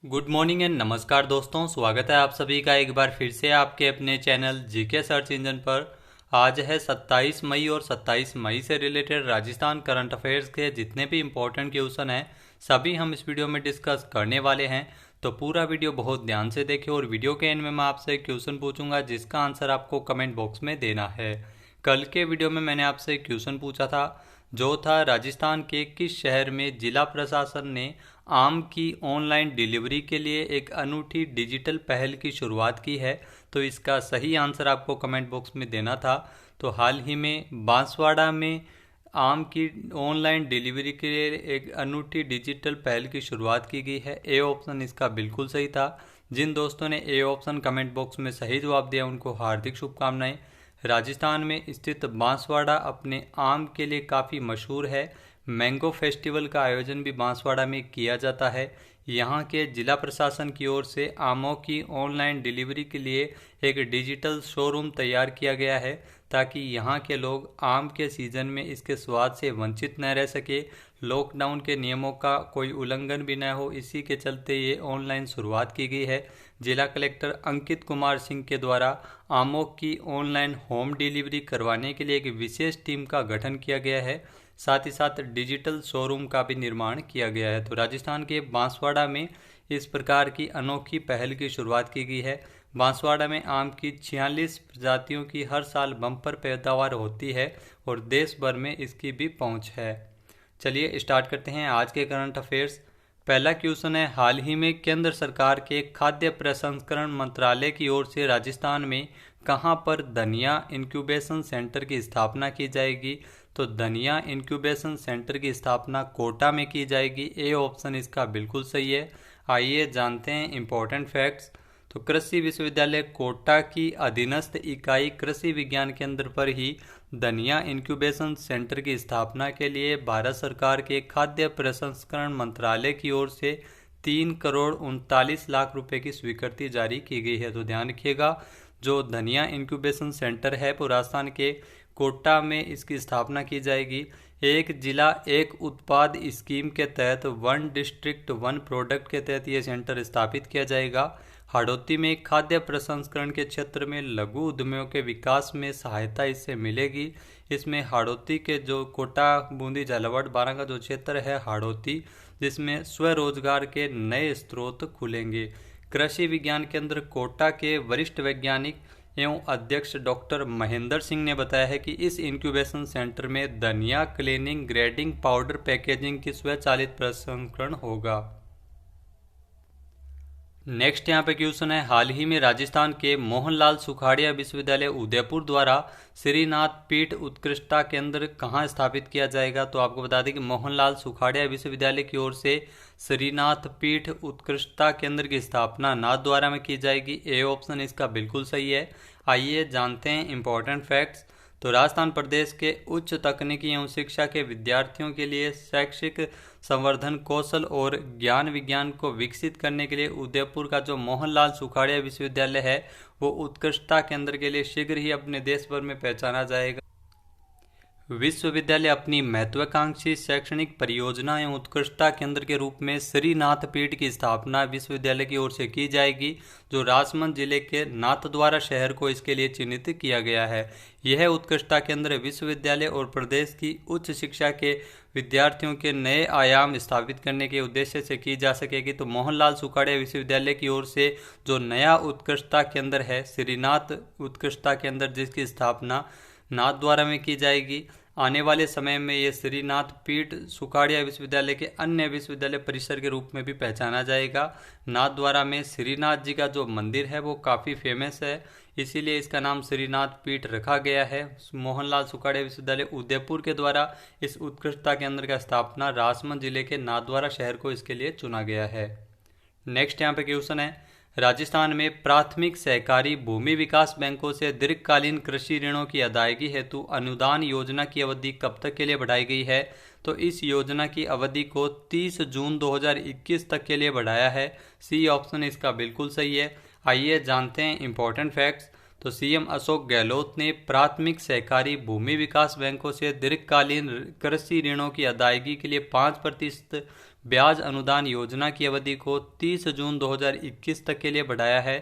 Good morning and नमस्कार दोस्तों, स्वागत है आप सभी का एक बार फिर से आपके अपने चैनल जीके सर्च इंजन पर। आज है 27 मई और 27 मई से रिलेटेड राजस्थान करंट अफेयर्स के जितने भी इम्पोर्टेंट क्वेश्चन हैं सभी हम इस वीडियो में डिस्कस करने वाले हैं। तो पूरा वीडियो बहुत ध्यान से देखें और वीडियो के एंड में मैं आपसे एक क्वेश्चन पूछूंगा जिसका आंसर आपको कमेंट बॉक्स में देना है। कल के वीडियो में मैंने आपसे एक क्वेश्चन पूछा था जो था राजस्थान के किस शहर में जिला प्रशासन ने आम की ऑनलाइन डिलीवरी के लिए एक अनूठी डिजिटल पहल की शुरुआत की है। तो इसका सही आंसर आपको कमेंट बॉक्स में देना था। तो हाल ही में बांसवाड़ा में आम की ऑनलाइन डिलीवरी के लिए एक अनूठी डिजिटल पहल की शुरुआत की गई है। ए ऑप्शन इसका बिल्कुल सही था। जिन दोस्तों ने ए ऑप्शन कमेंट बॉक्स में सही जवाब दिया उनको हार्दिक शुभकामनाएं। राजस्थान में स्थित बांसवाड़ा अपने आम के लिए काफ़ी मशहूर है। मैंगो फेस्टिवल का आयोजन भी बांसवाड़ा में किया जाता है। यहाँ के जिला प्रशासन की ओर से आमों की ऑनलाइन डिलीवरी के लिए एक डिजिटल शोरूम तैयार किया गया है ताकि यहाँ के लोग आम के सीज़न में इसके स्वाद से वंचित न रह सके। लॉकडाउन के नियमों का कोई उल्लंघन भी न हो, इसी के चलते ये ऑनलाइन शुरुआत की गई है। जिला कलेक्टर अंकित कुमार सिंह के द्वारा आमों की ऑनलाइन होम डिलीवरी करवाने के लिए एक विशेष टीम का गठन किया गया है। साथ ही साथ डिजिटल शोरूम का भी निर्माण किया गया है। तो राजस्थान के बांसवाड़ा में इस प्रकार की अनोखी पहल की शुरुआत की गई है। बांसवाड़ा में आम की 46 प्रजातियों की हर साल बम्पर पैदावार होती है और देश भर में इसकी भी पहुंच है। चलिए स्टार्ट करते हैं आज के करंट अफेयर्स। पहला क्वेश्चन है, हाल ही में केंद्र सरकार के खाद्य प्रसंस्करण मंत्रालय की ओर से राजस्थान में कहां पर धनिया इंक्यूबेशन सेंटर की स्थापना की जाएगी? तो धनिया इंक्यूबेशन सेंटर की स्थापना कोटा में की जाएगी। ए ऑप्शन इसका बिल्कुल सही है। आइए जानते हैं इम्पोर्टेंट फैक्ट्स। तो कृषि विश्वविद्यालय कोटा की अधीनस्थ इकाई कृषि विज्ञान केंद्र पर ही धनिया इंक्यूबेशन सेंटर की स्थापना के लिए भारत सरकार के खाद्य प्रसंस्करण मंत्रालय की ओर से 3,39,00,000 रुपए की स्वीकृति जारी की गई है। तो ध्यान रखिएगा, जो धनिया इंक्यूबेशन सेंटर है वो राजस्थान के कोटा में इसकी स्थापना की जाएगी। एक जिला एक उत्पाद स्कीम के तहत वन डिस्ट्रिक्ट वन प्रोडक्ट के तहत ये सेंटर स्थापित किया जाएगा। हाड़ौती में खाद्य प्रसंस्करण के क्षेत्र में लघु उद्यमियों के विकास में सहायता इससे मिलेगी। इसमें हाड़ौती के जो कोटा बूंदी झालावाड़ बारां का जो क्षेत्र है हाड़ौती, जिसमें स्वरोजगार के नए स्रोत खुलेंगे। कृषि विज्ञान केंद्र कोटा के वरिष्ठ वैज्ञानिक एवं अध्यक्ष डॉक्टर महेंद्र सिंह ने बताया है कि इस इंक्यूबेशन सेंटर में धनिया क्लीनिंग, ग्रेडिंग, पाउडर पैकेजिंग की स्वचालित प्रसंस्करण होगा। नेक्स्ट यहाँ पे क्वेश्चन है, हाल ही में राजस्थान के मोहनलाल सुखाड़िया विश्वविद्यालय उदयपुर द्वारा श्रीनाथ पीठ उत्कृष्टता केंद्र कहाँ स्थापित किया जाएगा? तो आपको बता दें कि मोहनलाल सुखाड़िया विश्वविद्यालय की ओर से श्रीनाथ पीठ उत्कृष्टता केंद्र की स्थापना नाथद्वारा में की जाएगी। ए ऑप्शन इसका बिल्कुल सही है। आइए जानते हैं इम्पोर्टेंट फैक्ट्स। तो राजस्थान प्रदेश के उच्च तकनीकी एवं शिक्षा के विद्यार्थियों के लिए शैक्षिक संवर्धन, कौशल और ज्ञान विज्ञान को विकसित करने के लिए उदयपुर का जो मोहनलाल सुखाड़िया विश्वविद्यालय है वो उत्कृष्टता केंद्र के लिए शीघ्र ही अपने देश भर में पहचाना जाएगा। विश्वविद्यालय अपनी महत्वाकांक्षी शैक्षणिक परियोजना एवं उत्कृष्टता केंद्र के रूप में श्रीनाथ पीठ की स्थापना विश्वविद्यालय की ओर से की जाएगी, जो राजसमंद जिले के नाथद्वारा शहर को इसके लिए चिन्हित किया गया है। यह उत्कृष्टता केंद्र विश्वविद्यालय और प्रदेश की उच्च शिक्षा के विद्यार्थियों के नए आयाम स्थापित करने के उद्देश्य से की जा सकेगी। तो मोहनलाल सुखाड़िया विश्वविद्यालय की ओर से जो नया उत्कृष्टता केंद्र है श्रीनाथ उत्कृष्टता केंद्र, जिसकी स्थापना नाथद्वारा में की जाएगी। आने वाले समय में ये श्रीनाथ पीठ सुखाड़िया विश्वविद्यालय के अन्य विश्वविद्यालय परिसर के रूप में भी पहचाना जाएगा। नाथद्वारा में श्रीनाथ जी का जो मंदिर है वो काफ़ी फेमस है, इसीलिए इसका नाम श्रीनाथ पीठ रखा गया है। मोहनलाल सुखाड़िया विश्वविद्यालय उदयपुर के द्वारा इस उत्कृष्टता केंद्र का स्थापना राजसमंद जिले के नाथद्वारा शहर को इसके लिए चुना गया है। नेक्स्ट यहाँ पे क्वेश्चन है, राजस्थान में प्राथमिक सहकारी भूमि विकास बैंकों से दीर्घकालीन कृषि ऋणों की अदायगी हेतु अनुदान योजना की अवधि कब तक के लिए बढ़ाई गई है? तो इस योजना की अवधि को 30 जून 2021 तक के लिए बढ़ाया है। सी ऑप्शन इसका बिल्कुल सही है। आइए जानते हैं इम्पोर्टेंट फैक्ट्स। तो सीएम अशोक गहलोत ने प्राथमिक सहकारी भूमि विकास बैंकों से दीर्घकालीन कृषि ऋणों की अदायगी के लिए 5% ब्याज अनुदान योजना की अवधि को 30 जून 2021 तक के लिए बढ़ाया है।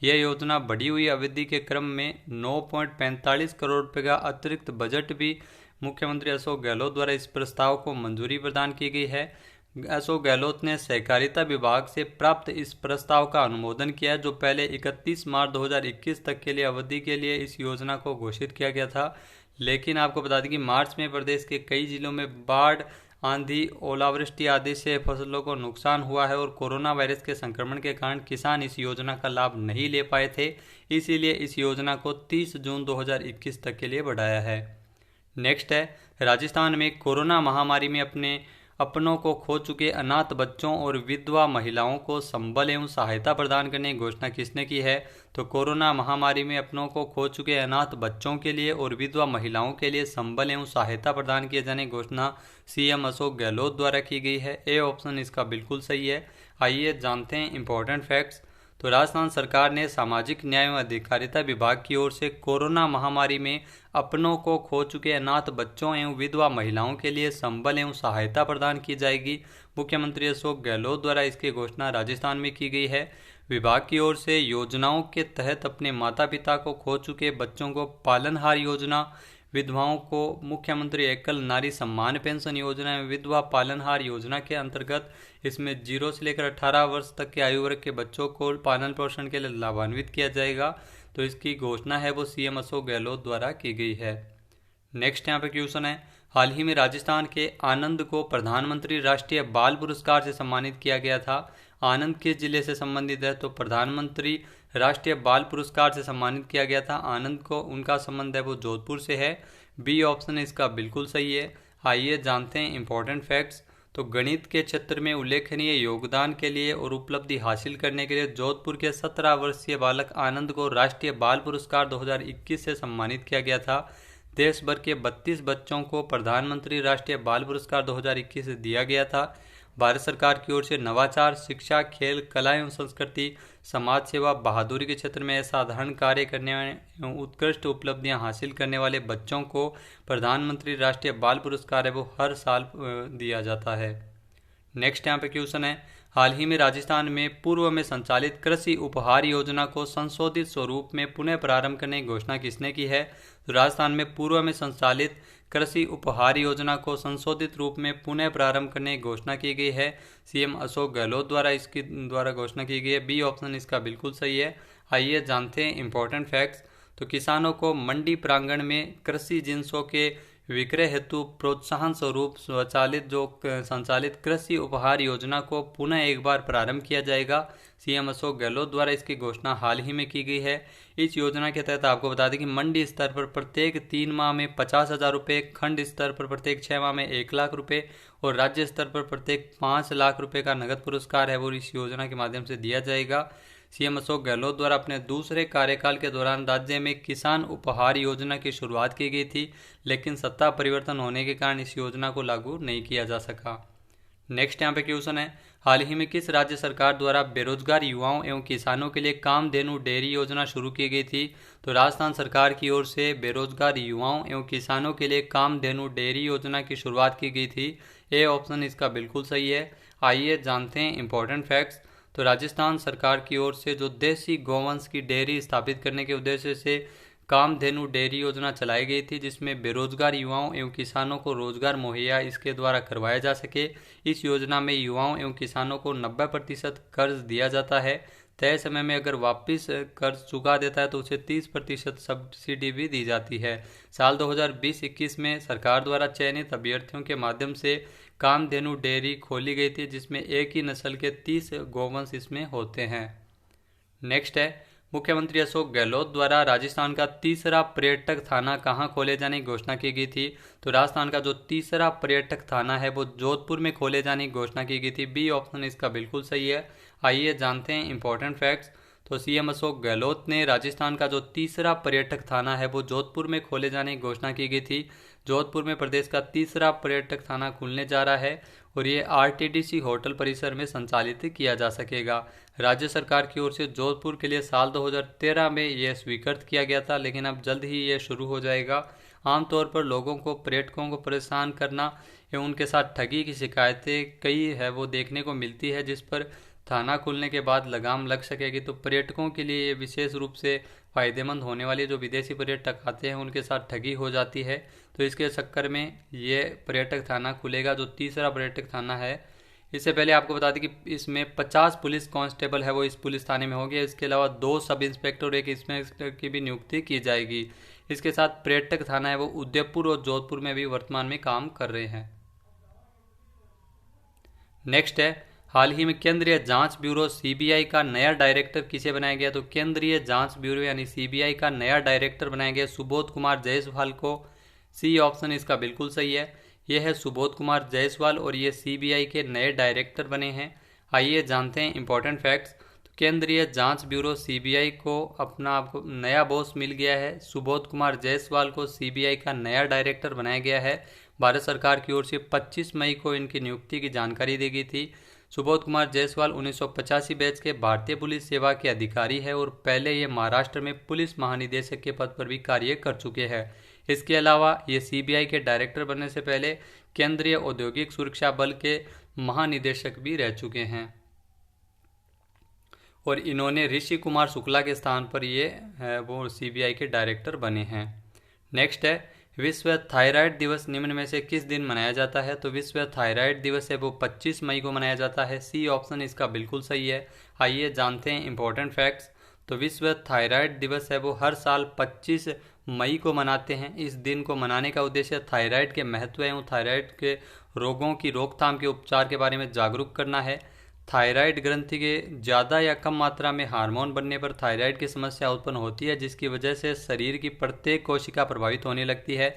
यह योजना बढ़ी हुई अवधि के क्रम में 9.45 करोड़ रुपये का अतिरिक्त बजट भी मुख्यमंत्री अशोक गहलोत द्वारा इस प्रस्ताव को मंजूरी प्रदान की गई है। अशोक गहलोत ने सहकारिता विभाग से प्राप्त इस प्रस्ताव का अनुमोदन किया, जो पहले 31 मार्च 2021 तक के लिए अवधि के लिए इस योजना को घोषित किया गया था। लेकिन आपको बता दें कि मार्च में प्रदेश के कई जिलों में बाढ़, आंधी, ओलावृष्टि आदि से फसलों को नुकसान हुआ है और कोरोना वायरस के संक्रमण के कारण किसान इस योजना का लाभ नहीं ले पाए थे। इसीलिए इस योजना को 30 जून 2021 तक के लिए बढ़ाया है। नेक्स्ट है, राजस्थान में कोरोना महामारी में अपनों को खो चुके अनाथ बच्चों और विधवा महिलाओं को संबल एवं सहायता प्रदान करने की घोषणा किसने की है? तो कोरोना महामारी में अपनों को खो चुके अनाथ बच्चों के लिए और विधवा महिलाओं के लिए संबल एवं सहायता प्रदान किए जाने की घोषणा सीएम अशोक गहलोत द्वारा की गई है। ए ऑप्शन इसका बिल्कुल सही है। आइए जानते हैं इंपॉर्टेंट फैक्ट्स। तो राजस्थान सरकार ने सामाजिक न्याय एवं अधिकारिता विभाग की ओर से कोरोना महामारी में अपनों को खो चुके अनाथ बच्चों एवं विधवा महिलाओं के लिए संबल एवं सहायता प्रदान की जाएगी। मुख्यमंत्री अशोक गहलोत द्वारा इसकी घोषणा राजस्थान में की गई है। विभाग की ओर से योजनाओं के तहत अपने माता पिता को खो चुके बच्चों को पालनहार योजना, विधवाओं को मुख्यमंत्री एकल नारी सम्मान पेंशन योजना एवं विधवा पालनहार योजना के अंतर्गत इसमें 0 से लेकर 18 वर्ष तक के आयु वर्ग के बच्चों को पालन पोषण के लिए लाभान्वित किया जाएगा। तो इसकी घोषणा है वो सीएम अशोक गहलोत द्वारा की गई है। नेक्स्ट यहाँ पे क्वेश्चन है, हाल ही में राजस्थान के आनंद को प्रधानमंत्री राष्ट्रीय बाल पुरस्कार से सम्मानित किया गया था। आनंद किस जिले से संबंधित है? तो प्रधानमंत्री राष्ट्रीय बाल पुरस्कार से सम्मानित किया गया था आनंद को। उनका संबंध है वो जोधपुर से है। बी ऑप्शन इसका बिल्कुल सही है। आइए जानते हैं इंपॉर्टेंट फैक्ट्स। तो गणित के क्षेत्र में उल्लेखनीय योगदान के लिए और उपलब्धि हासिल करने के लिए जोधपुर के 17 वर्षीय बालक आनंद को राष्ट्रीय बाल पुरस्कार 2021 से सम्मानित किया गया था। देश भर के 32 बच्चों को प्रधानमंत्री राष्ट्रीय बाल पुरस्कार 2021 से दिया गया था। भारत सरकार की ओर से नवाचार, शिक्षा, खेल, कला एवं संस्कृति, समाज सेवा, बहादुरी के क्षेत्र में असाधारण कार्य करने एवं उत्कृष्ट उपलब्धियां हासिल करने वाले बच्चों को प्रधानमंत्री राष्ट्रीय बाल पुरस्कार है वो हर साल दिया जाता है। नेक्स्ट यहाँ पे क्वेश्चन है, हाल ही में राजस्थान में पूर्व में संचालित कृषि उपहार योजना को संशोधित स्वरूप में पुनः प्रारंभ करने की घोषणा किसने की है? तो राजस्थान में पूर्व में संचालित कृषि उपहार योजना को संशोधित रूप में पुनः प्रारंभ करने की घोषणा की गई है। सीएम अशोक गहलोत द्वारा इसकी घोषणा की गई है। बी ऑप्शन इसका बिल्कुल सही है। आइए जानते हैं इंपॉर्टेंट फैक्ट्स। तो किसानों को मंडी प्रांगण में कृषि जिन्सों के विक्रय हेतु प्रोत्साहन स्वरूप संचालित कृषि उपहार योजना को पुनः एक बार प्रारंभ किया जाएगा। सीएम अशोक गहलोत द्वारा इसकी घोषणा हाल ही में की गई है। इस योजना के तहत आपको बता दें कि मंडी स्तर पर प्रत्येक 3 माह में 50,000 रुपये, खंड स्तर पर प्रत्येक 6 माह में 1 लाख रुपये और राज्य स्तर पर प्रत्येक 5 लाख रुपये का नगद पुरस्कार है वो इस योजना के माध्यम से दिया जाएगा। सीएम अशोक गहलोत द्वारा अपने दूसरे कार्यकाल के दौरान राज्य में किसान उपहार योजना की शुरुआत की गई थी, लेकिन सत्ता परिवर्तन होने के कारण इस योजना को लागू नहीं किया जा सका। नेक्स्ट यहाँ पे क्वेश्चन है, हाल ही में किस राज्य सरकार द्वारा बेरोजगार युवाओं एवं किसानों के लिए कामधेनु डेयरी योजना शुरू की गई थी? तो राजस्थान सरकार की ओर से बेरोजगार युवाओं एवं किसानों के लिए कामधेनु डेयरी योजना की शुरुआत की गई थी। ए ऑप्शन इसका बिल्कुल सही है। आइए जानते हैं इंपॉर्टेंट फैक्ट्स। तो राजस्थान सरकार की ओर से जो देसी गौवंश की डेयरी स्थापित करने के उद्देश्य से कामधेनु डेयरी योजना चलाई गई थी, जिसमें बेरोजगार युवाओं एवं किसानों को रोजगार मुहैया इसके द्वारा करवाया जा सके। इस योजना में युवाओं एवं किसानों को 90% कर्ज दिया जाता है। तय समय में अगर वापस कर्ज चुका देता है तो उसे 30% सब्सिडी भी दी जाती है। साल 2020-21 में सरकार द्वारा चयनित अभ्यर्थियों के माध्यम से कामधेनु डेयरी खोली गई थी, जिसमें एक ही नस्ल के 30 गौवंश इसमें होते हैं। नेक्स्ट है, मुख्यमंत्री अशोक गहलोत द्वारा राजस्थान का तीसरा पर्यटक थाना कहाँ खोले जाने की घोषणा की गई थी? तो राजस्थान का जो तीसरा पर्यटक थाना है वो जोधपुर में खोले जाने की घोषणा की गई थी। बी ऑप्शन इसका बिल्कुल सही है। आइए जानते हैं इंपॉर्टेंट फैक्ट्स। तो सीएम अशोक गहलोत ने राजस्थान का जो तीसरा पर्यटक थाना है वो जोधपुर में खोले जाने की घोषणा की गई थी। जोधपुर में प्रदेश का तीसरा पर्यटक थाना खुलने जा रहा है और ये आरटीडीसी होटल परिसर में संचालित किया जा सकेगा। राज्य सरकार की ओर से जोधपुर के लिए साल 2013 में यह स्वीकृत किया गया था, लेकिन अब जल्द ही ये शुरू हो जाएगा। आमतौर पर लोगों को, पर्यटकों को परेशान करना एवं उनके साथ ठगी की शिकायतें कई है वो देखने को मिलती है, जिस पर थाना खुलने के बाद लगाम लग सकेगी। तो पर्यटकों के लिए ये विशेष रूप से फ़ायदेमंद होने वाली, जो विदेशी पर्यटक आते हैं उनके साथ ठगी हो जाती है। तो इसके चक्कर में ये पर्यटक थाना खुलेगा, जो तीसरा पर्यटक थाना है। इससे पहले आपको बता दें कि इसमें 50 पुलिस कांस्टेबल है वो इस पुलिस थाने में होंगे। इसके अलावा 2 सब इंस्पेक्टर और 1 इंस्पेक्टर की भी नियुक्ति की जाएगी। इसके साथ पर्यटक थाना है वो उदयपुर और जोधपुर में भी वर्तमान में काम कर रहे हैं। नेक्स्ट है, हाल ही में केंद्रीय जांच ब्यूरो सीबीआई का नया डायरेक्टर किसे बनाया गया? तो केंद्रीय जांच ब्यूरो यानी सीबीआई का नया डायरेक्टर बनाया गया सुबोध कुमार जायसवाल को। सी ऑप्शन इसका बिल्कुल सही है। यह है सुबोध कुमार जायसवाल और ये सीबीआई के नए डायरेक्टर बने हैं। आइए जानते हैं इंपॉर्टेंट फैक्ट्स। तो केंद्रीय जांच ब्यूरो सीबीआई को अपना आपको नया बॉस मिल गया है। सुबोध कुमार जायसवाल को सीबीआई का नया डायरेक्टर बनाया गया है। भारत सरकार की ओर से 25 मई को इनकी नियुक्ति की जानकारी दी गई थी। सुबोध कुमार जायसवाल 1985 बैच के भारतीय पुलिस सेवा के अधिकारी है और पहले ये महाराष्ट्र में पुलिस महानिदेशक के पद पर भी कार्य कर चुके हैं। इसके अलावा ये सीबीआई के डायरेक्टर बनने से पहले केंद्रीय औद्योगिक सुरक्षा बल के महानिदेशक भी रह चुके हैं और इन्होंने ऋषि कुमार शुक्ला के स्थान पर ये वो सीबीआई के डायरेक्टर बने हैं। नेक्स्ट है, विश्व थायराइड दिवस निम्न में से किस दिन मनाया जाता है? तो विश्व थायराइड दिवस है वो 25 मई को मनाया जाता है। सी ऑप्शन इसका बिल्कुल सही है। आइए जानते हैं इंपॉर्टेंट फैक्ट्स। तो विश्व थायराइड दिवस है वो हर साल 25 मई को मनाते हैं। इस दिन को मनाने का उद्देश्य थायराइड के महत्व एवं थायराइड के रोगों की रोकथाम के उपचार के बारे में जागरूक करना है। थायराइड ग्रंथि के ज़्यादा या कम मात्रा में हार्मोन बनने पर थायराइड की समस्या उत्पन्न होती है, जिसकी वजह से शरीर की प्रत्येक कोशिका प्रभावित होने लगती है।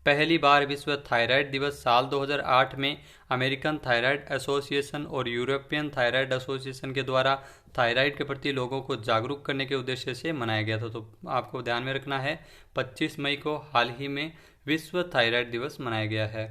पहली बार विश्व थायराइड दिवस साल 2008 में अमेरिकन थायराइड एसोसिएशन और यूरोपियन थायराइड एसोसिएशन के द्वारा थायराइड के प्रति लोगों को जागरूक करने के उद्देश्य से मनाया गया था। तो आपको ध्यान में रखना है 25 मई को हाल ही में विश्व थायराइड दिवस मनाया गया है।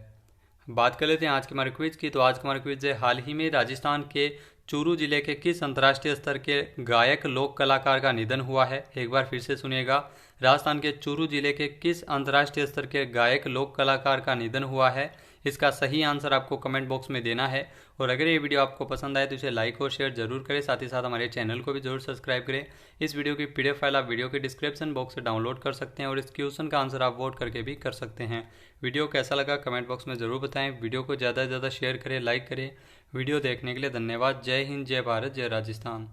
बात कर लेते हैं आज के हमारे क्विज की। तो आज का हमारा क्विज है, हाल ही में राजस्थान के चूरू जिले के किस अंतर्राष्ट्रीय स्तर के गायक लोक कलाकार का निधन हुआ है? एक बार फिर से सुनिएगा, राजस्थान के चूरू जिले के किस अंतर्राष्ट्रीय स्तर के गायक लोक कलाकार का निधन हुआ है? इसका सही आंसर आपको कमेंट बॉक्स में देना है। और अगर ये वीडियो आपको पसंद आए तो इसे लाइक और शेयर जरूर करें। साथ ही साथ हमारे चैनल को भी जरूर सब्सक्राइब करें। इस वीडियो की पीडीएफ फाइल आप वीडियो के डिस्क्रिप्शन बॉक्स से डाउनलोड कर सकते हैं और इस क्वेश्चन का आंसर आप वोट करके भी कर सकते हैं। वीडियो कैसा लगा कमेंट बॉक्स में ज़रूर बताएं। वीडियो को ज़्यादा से ज़्यादा शेयर करें, लाइक करें। वीडियो देखने के लिए धन्यवाद। जय हिंद, जय भारत, जय राजस्थान।